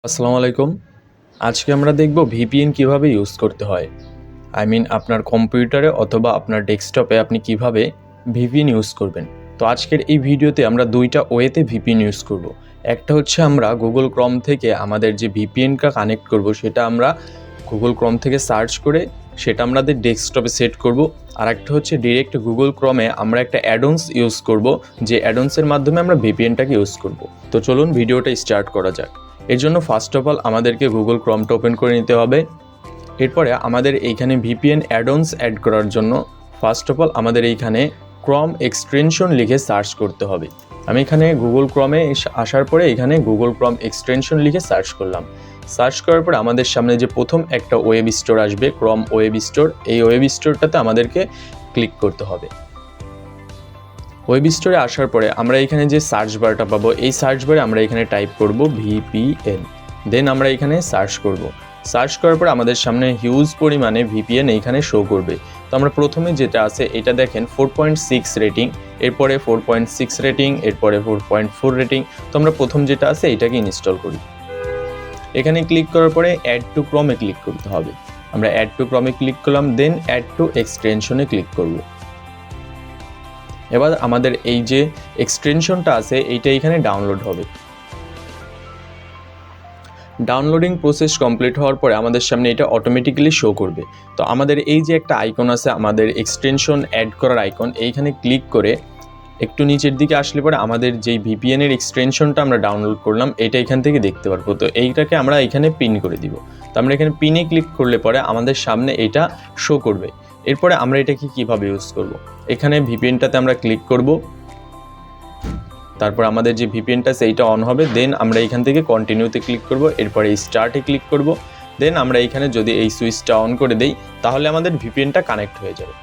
আসসালামু আলাইকুম। আজকে আমরা দেখব ভিপিএন কিভাবে ইউজ করতে হয়। আপনার কম্পিউটারে অথবা আপনার ডেস্কটপে আপনি কিভাবে ভিপিএন ইউজ করবেন। তো আজকের এই ভিডিওতে আমরা দুইটা ওয়েতে ভিপিএন ইউজ করব। একটা হচ্ছে আমরা গুগল ক্রোম থেকে আমাদের যে ভিপিএনটা কানেক্ট করব সেটা আমরা গুগল ক্রোম থেকে সার্চ করে সেটা আমাদের ডেস্কটপে সেট করব। আর একটা হচ্ছে ডিরেক্ট গুগল ক্রোমে আমরা একটা অ্যাডন্স ইউজ করব, যে অ্যাডন্সের মাধ্যমে আমরা ভিপিএনটাকে ইউজ করব। তো চলুন ভিডিওটা স্টার্ট করা যাক। এর জন্য ফার্স্ট অফ অল আমাদেরকে গুগল ক্রোমটা ওপেন করে নিতে হবে। এরপরে আমাদের এইখানে ভিপিএন অ্যাডন্স অ্যাড করার জন্য ফার্স্ট অফ অল আমাদের এইখানে ক্রোম এক্সটেনশন লিখে সার্চ করতে হবে। আমি এখানে গুগল ক্রোমে আসার পরে এখানে গুগল ক্রোম এক্সটেনশন লিখে সার্চ করলাম। সার্চ করার পরে আমাদের সামনে যে প্রথম একটা ওয়েব স্টোর আসবে, ক্রোম ওয়েব স্টোর, এই ওয়েব স্টোরটাতে আমাদেরকে ক্লিক করতে হবে। ওয়েব স্টোরে আসার পরে আমরা এখানে যে সার্চ বারটা পাবো, এই সার্চ বারে আমরা এখানে টাইপ করব ভিপিএন, দেন আমরা এখানে সার্চ করব। সার্চ করার পর আমাদের সামনে হিউজ পরিমাণে ভিপিএন এইখানে শো করবে। তো আমরা প্রথমে যেটা আছে এটা দেখেন 4.6 রেটিং, এরপরে 4.6 রেটিং, এরপরে 4.4 রেটিং। তো আমরা প্রথম যেটা আছে এটাকে ইনস্টল করি। এখানে ক্লিক করার পরে অ্যাড টু ক্রমে ক্লিক করতে হবে। আমরা অ্যাড টু ক্রমে ক্লিক করলাম, দেন অ্যাড টু এক্সটেনশনে ক্লিক করব। এবার আমাদের এই যে এক্সটেনশনটা আছে এইটা এখানে ডাউনলোড হবে। ডাউনলোডিং প্রসেস কমপ্লিট হওয়ার পরে আমাদের সামনে এটা অটোমেটিক্যালি শো করবে। তো আমাদের এই যে একটা আইকন আছে, আমাদের এক্সটেনশন অ্যাড করার আইকন, এইখানে ক্লিক করে একটু নিচের দিকে আসলে পরে আমাদের যেই ভিপিএনের এক্সটেনশনটা আমরা ডাউনলোড করলাম এটা এখান থেকে দেখতে পারবো। তো এইটাকে আমরা এখানে পিন করে দিব। তো আমরা এখানে পিনে ক্লিক করলে পরে আমাদের সামনে এটা শো করবে। এরপরে আমরা এটাকে কিভাবে ইউজ করব। এখানে ভিপিএনটাতে আমরা ক্লিক করব, তারপর আমাদের যে ভিপিএনটা সেইটা অন হবে, দেন আমরা এখান থেকে কন্টিনিউতে ক্লিক করব, এরপরে স্টার্টে ক্লিক করব, দেন আমরা এখানে যদি এই সুইচটা অন করে দেই তাহলে আমাদের ভিপিএনটা কানেক্ট হয়ে যাবে।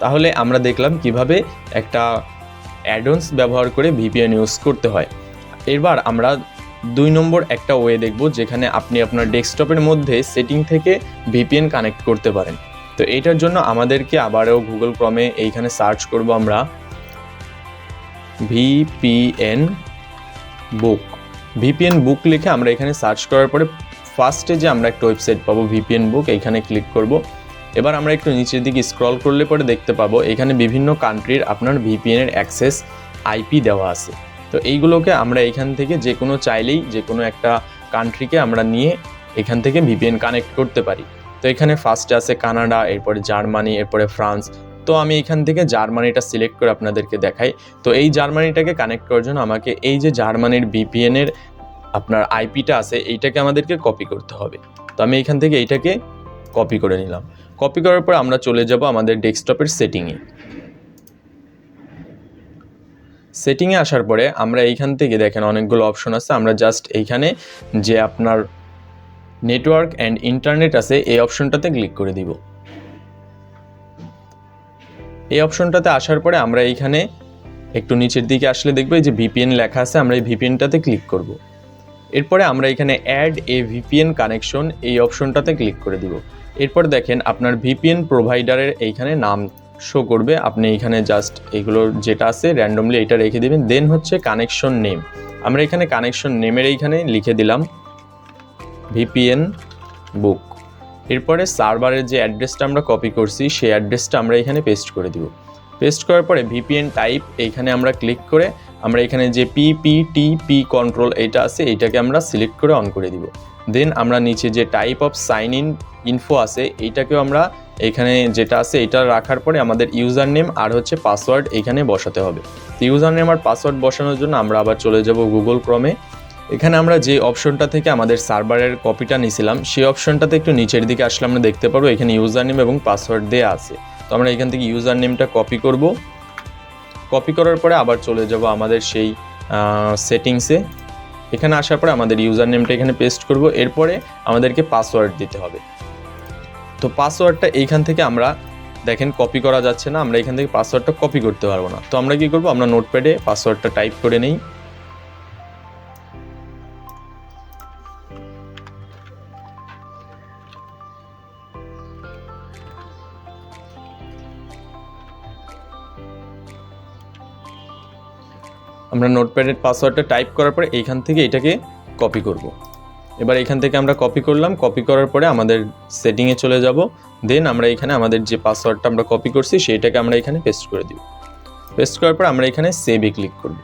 তাহলে আমরা দেখলাম কিভাবে একটা অ্যাডন্স ব্যবহার করে ভিপিএন ইউজ করতে হয়। এবার আমরা 2 নম্বর একটা ওয়ে দেখব, যেখানে আপনি আপনার ডেস্কটপের মধ্যে সেটিং থেকে ভিপিএন কানেক্ট করতে পারেন। তো এইটার জন্য আমাদেরকে আবারও গুগল ক্রমে এইখানে সার্চ করব আমরা ভিপিএন বুক। ভিপিএন বুক লিখে আমরা এখানে সার্চ করার পরে ফার্স্টে যে আমরা একটা ওয়েবসাইট পাবো ভিপিএন বুক, এইখানে ক্লিক করব। এবার আমরা একটু নিচের দিকে স্ক্রল করলে পরে দেখতে পাবো এখানে বিভিন্ন কান্ট্রির আপনার ভিপিএনের অ্যাক্সেস আইপি দেওয়া আছে। তো এইগুলোকে আমরা এখান থেকে যে কোনো চাইলেই যে কোনো একটা কান্ট্রিকে আমরা নিয়ে এখান থেকে ভিপিএন কানেক্ট করতে পারি। তো এখানে ফার্স্টে আছে কানাডা, এরপরে জার্মানি, এরপরে ফ্রান্স। তো আমি এখান থেকে জার্মানিটা সিলেক্ট করে আপনাদেরকে দেখাই। তো এই জার্মানিটাকে কানেক্ট করার জন্য আমাকে এই যে জার্মানির ভিপিএনের আপনার আইপিটা আছে এইটাকে আমাদেরকে কপি করতে হবে। তো আমি এখান থেকে এইটাকে কপি করে নিলাম। কপি করার পর আমরা চলে যাব আমাদের ডেস্কটপের সেটিংয়ে। সেটিংয়ে আসার পরে আমরা এইখান থেকে দেখেন অনেকগুলো অপশন আছে, আমরা জাস্ট এইখানে যে আপনার নেটওয়ার্ক অ্যান্ড ইন্টারনেট আছে এই অপশনটাতে ক্লিক করে দিব। এই অপশনটাতে আসার পরে আমরা এইখানে একটু নিচের দিকে আসলে দেখবো এই যে ভিপিএন লেখা আছে, আমরা এই ভিপিএনটাতে ক্লিক করব। এরপরে আমরা এখানে অ্যাড এ ভিপিএন কানেকশন এই অপশনটাতে ক্লিক করে দিব। এরপর দেখেন আপনার ভিপিএন প্রোভাইডারের এইখানে নাম শো করবে। আপনি এইখানে জাস্ট এগুলোর যেটা আছে র্যান্ডমলি এটা রেখে দেবেন। দেন হচ্ছে কানেকশন নেম, আমরা এখানে কানেকশন নেমের এইখানে লিখে দিলাম ভিপিএন বুক। এরপরে সার্ভারের যে অ্যাড্রেসটা আমরা কপি করছি সেই অ্যাড্রেসটা আমরা এখানে পেস্ট করে দিব। পেস্ট করার পরে ভিপিএন টাইপ এইখানে আমরা ক্লিক করে আমরা এখানে যে পিপিটিপি কন্ট্রোল এইটা আছে এইটাকে আমরা সিলেক্ট করে অন করে দিব। দেন আমরা নিচে যে type of sign in info আছে এইটাকেও আমরা এখানে যেটা আছে এটা রাখার পরে আমাদের ইউজার নেম আর হচ্ছে পাসওয়ার্ড এইখানে বসাতে হবে। তো ইউজার নেম আর পাসওয়ার্ড বসানোর জন্য আমরা আবার চলে যাব গুগল ক্রমে। এখানে আমরা যে অপশনটা থেকে আমাদের সার্ভারের কপিটা নিয়েছিলাম সেই অপশনটাতে একটু নিচের দিকে আসলে আমরা দেখতে পারবো এখানে ইউজার নেম এবং পাসওয়ার্ড দেওয়া আছে। তো আমরা এখান থেকে ইউজার নেমটা কপি করব। কপি করার পরে আবার চলে যাব আমাদের সেই সেটিংসে। এখানে আসার পরে আমাদের ইউজার নেমটা এখানে পেস্ট করব। এরপরে আমাদেরকে পাসওয়ার্ড দিতে হবে। তো পাসওয়ার্ডটা এইখান থেকে আমরা দেখেন কপি করা যাচ্ছে না, আমরা এখান থেকে পাসওয়ার্ডটা কপি করতে পারবো না। তো আমরা কি করব, আমরা নোটপ্যাডে পাসওয়ার্ডটা টাইপ করে নেই। আমরা নোটপ্যাডের পাসওয়ার্ডটা টাইপ করার পরে এইখান থেকে এটাকে কপি করব। এবার এখান থেকে আমরা কপি করলাম, কপি করার পরে আমাদের সেটিংয়ে চলে যাব। দেন আমরা এখানে আমাদের যে পাসওয়ার্ডটা আমরা কপি করছি সেইটাকে আমরা এখানে পেস্ট করে দিব। পেস্ট করার পর আমরা এখানে সেভে ক্লিক করব।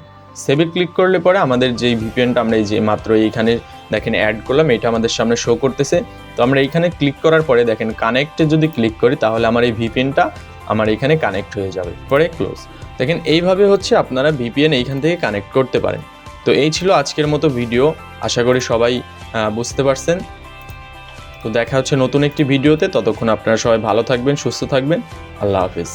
সেভে ক্লিক করলে পরে আমাদের যেই ভিপিএনটা আমরা এই যে মাত্র এইখানে দেখেন অ্যাড করলাম, এটা আমাদের সামনে শো করতেছে। তো আমরা এইখানে ক্লিক করার পরে দেখেন কানেক্টে যদি ক্লিক করি তাহলে আমার এই ভিপিএনটা আমার এখানে কানেক্ট হয়ে যাবে। পরে ক্লোজ। দেখেন এইভাবে হচ্ছে আপনারা ভিপিএন এইখান থেকে কানেক্ট করতে পারেন। তো এই ছিল আজকের মতো ভিডিও, আশা করি সবাই বুঝতে পারছেন। তো দেখা হচ্ছে নতুন একটি ভিডিওতে, ততক্ষণ আপনারা সবাই ভালো থাকবেন, সুস্থ থাকবেন। আল্লাহ হাফেজ।